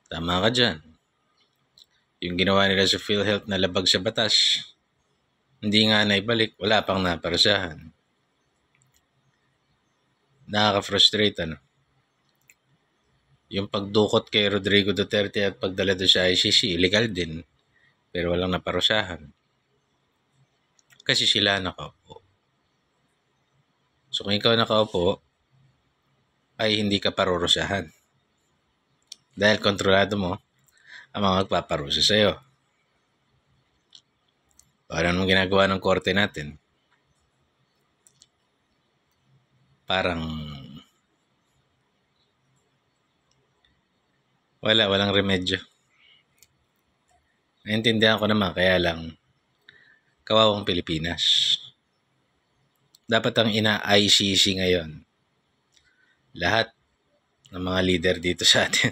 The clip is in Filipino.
Tama ka dyan. Yung ginawa nila sa PhilHealth na labag sa batas, hindi nga naibalik, wala pang naparusahan. Nakaka-frustrate, ano? Yung pagdukot kay Rodrigo Duterte at pagdala doon sa ICC, illegal din, pero walang naparusahan. Kasi sila nakaupo. So kung ikaw nakaupo, ay hindi ka parurusahan. Dahil kontrolado mo ang mga magpaparusa sa'yo. Parang anong ginagawa ng korte natin? Parang walang remedyo. Naintindihan ko naman, kaya lang kawawang Pilipinas. Dapat ang ina-ICC ngayon, lahat ng mga leader dito sa atin,